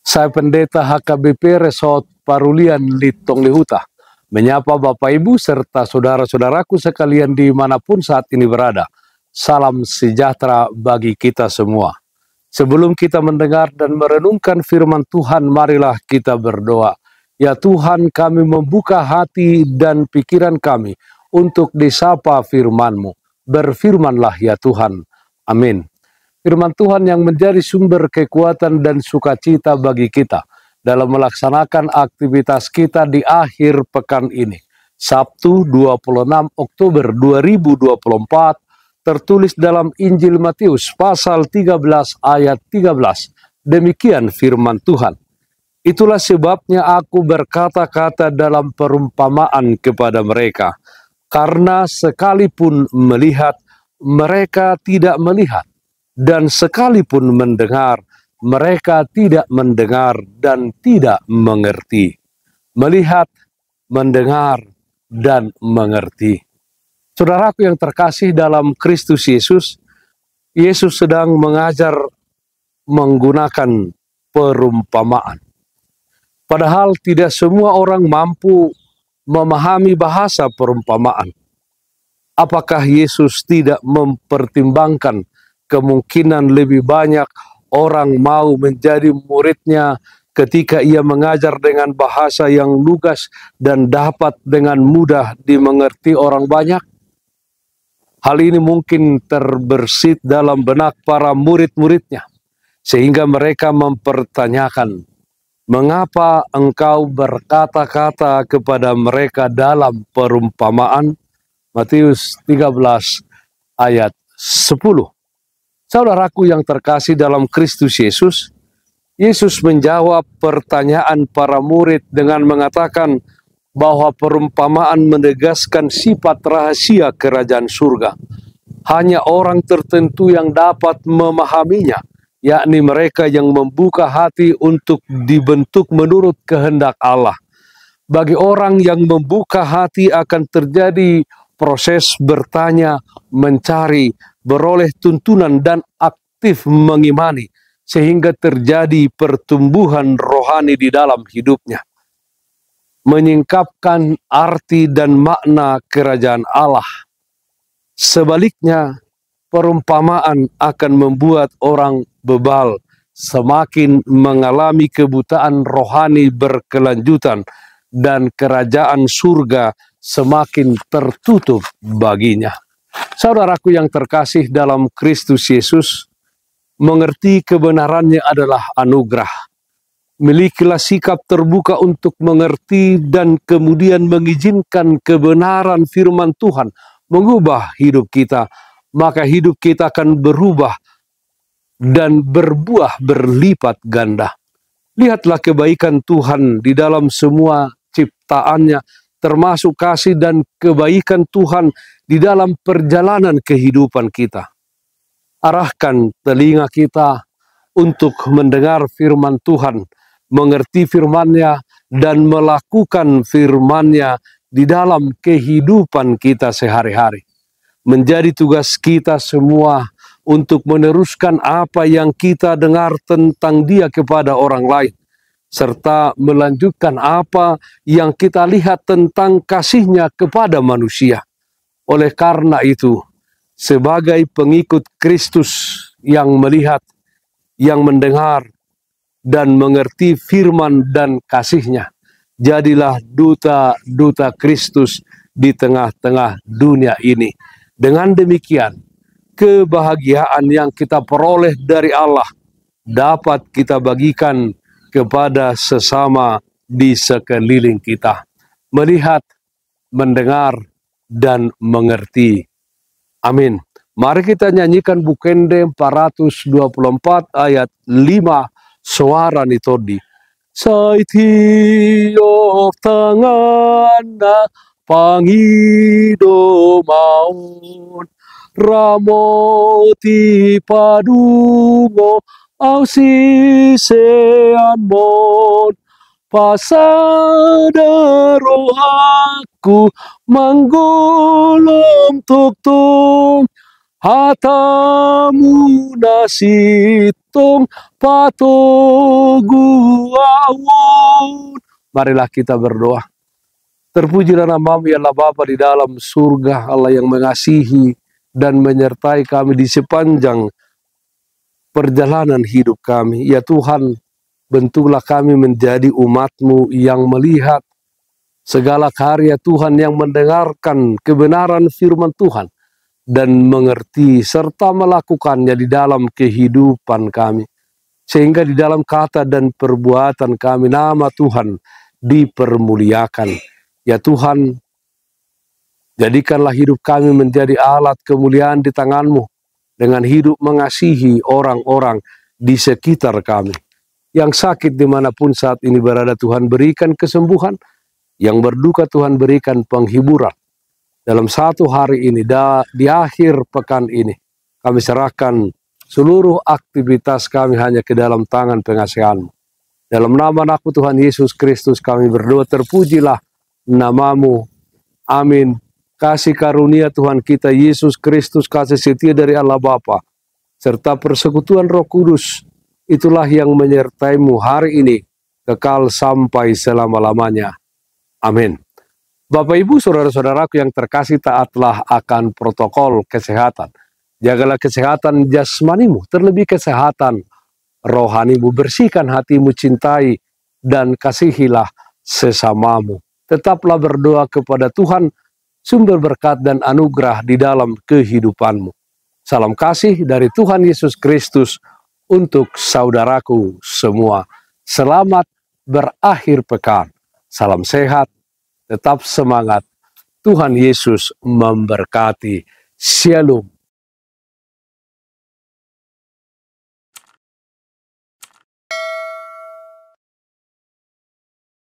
Saya Pendeta HKBP Resort Parulian Litong Lihuta, menyapa Bapak Ibu serta saudara-saudaraku sekalian dimanapun saat ini berada. Salam sejahtera bagi kita semua. Sebelum kita mendengar dan merenungkan firman Tuhan, marilah kita berdoa. Ya Tuhan, kami membuka hati dan pikiran kami untuk disapa firman-Mu. Berfirmanlah ya Tuhan. Amin. Firman Tuhan yang menjadi sumber kekuatan dan sukacita bagi kita dalam melaksanakan aktivitas kita di akhir pekan ini. Sabtu 26 Oktober 2024, tertulis dalam Injil Matius pasal 13 ayat 13. Demikian firman Tuhan. Itulah sebabnya aku berkata-kata dalam perumpamaan kepada mereka, karena sekalipun melihat, mereka tidak melihat, dan sekalipun mendengar, mereka tidak mendengar dan tidak mengerti. Melihat, mendengar, dan mengerti. Saudaraku yang terkasih dalam Kristus Yesus, Yesus sedang mengajar menggunakan perumpamaan. Padahal tidak semua orang mampu memahami bahasa perumpamaan. Apakah Yesus tidak mempertimbangkan kemungkinan lebih banyak orang mau menjadi muridnya ketika ia mengajar dengan bahasa yang lugas dan dapat dengan mudah dimengerti orang banyak? Hal ini mungkin terbersit dalam benak para murid-muridnya, sehingga mereka mempertanyakan, mengapa engkau berkata-kata kepada mereka dalam perumpamaan? Matius 13 ayat 10. Saudaraku yang terkasih dalam Kristus Yesus, Yesus menjawab pertanyaan para murid dengan mengatakan bahwa perumpamaan menegaskan sifat rahasia kerajaan surga. Hanya orang tertentu yang dapat memahaminya, yakni mereka yang membuka hati untuk dibentuk menurut kehendak Allah. Bagi orang yang membuka hati akan terjadi proses bertanya, mencari, beroleh tuntunan dan aktif mengimani, sehingga terjadi pertumbuhan rohani di dalam hidupnya. Menyingkapkan arti dan makna kerajaan Allah. Sebaliknya, perumpamaan akan membuat orang bebal semakin mengalami kebutaan rohani berkelanjutan dan kerajaan surga semakin tertutup baginya. Saudaraku yang terkasih dalam Kristus Yesus, mengerti kebenarannya adalah anugerah. Milikilah sikap terbuka untuk mengerti dan kemudian mengizinkan kebenaran firman Tuhan mengubah hidup kita. Maka hidup kita akan berubah dan berbuah berlipat ganda. Lihatlah kebaikan Tuhan di dalam semua ciptaannya, termasuk kasih dan kebaikan Tuhan di dalam perjalanan kehidupan kita. Arahkan telinga kita untuk mendengar firman Tuhan, mengerti firman-Nya, dan melakukan firman-Nya di dalam kehidupan kita sehari-hari. Menjadi tugas kita semua untuk meneruskan apa yang kita dengar tentang Dia kepada orang lain, serta melanjutkan apa yang kita lihat tentang kasih-Nya kepada manusia. Oleh karena itu, sebagai pengikut Kristus yang melihat, yang mendengar, dan mengerti firman dan kasih-Nya, jadilah duta-duta Kristus di tengah-tengah dunia ini. Dengan demikian, kebahagiaan yang kita peroleh dari Allah dapat kita bagikan kepada sesama di sekeliling kita. Melihat, mendengar, dan mengerti. Amin. Mari kita nyanyikan Bukende 424 ayat 5, suara nitodi. Saitiop tangana pangido maun, ramoti padumo au sisean mon, pasada rohaku manggolong tuk-tuk, hatamu nasit tong patoguawon. Marilah kita berdoa. Terpujilah namamu ya Allah Bapa di dalam surga, Allah yang mengasihi dan menyertai kami di sepanjang perjalanan hidup kami. Ya Tuhan, bentuklah kami menjadi umat-Mu yang melihat segala karya Tuhan, yang mendengarkan kebenaran firman Tuhan dan mengerti serta melakukannya di dalam kehidupan kami. Sehingga di dalam kata dan perbuatan kami nama Tuhan dipermuliakan. Ya Tuhan, jadikanlah hidup kami menjadi alat kemuliaan di tangan-Mu dengan hidup mengasihi orang-orang di sekitar kami. Yang sakit dimanapun saat ini berada, Tuhan berikan kesembuhan. Yang berduka Tuhan berikan penghiburan. Dalam satu hari ini, di akhir pekan ini, kami serahkan seluruh aktivitas kami hanya ke dalam tangan pengasihan-Mu. Dalam nama anakmu Tuhan Yesus Kristus kami berdoa, terpujilah namamu. Amin. Kasih karunia Tuhan kita Yesus Kristus, kasih setia dari Allah Bapa, serta persekutuan Roh Kudus, itulah yang menyertaimu hari ini, kekal sampai selama-lamanya. Amin. Bapak Ibu saudara-saudaraku yang terkasih, taatlah akan protokol kesehatan. Jagalah kesehatan jasmanimu, terlebih kesehatan rohanimu. Bersihkan hatimu, cintai dan kasihilah sesamamu. Tetaplah berdoa kepada Tuhan, sumber berkat dan anugerah di dalam kehidupanmu. Salam kasih dari Tuhan Yesus Kristus untuk saudaraku semua. Selamat berakhir pekan. Salam sehat, tetap semangat. Tuhan Yesus memberkati. Shalom.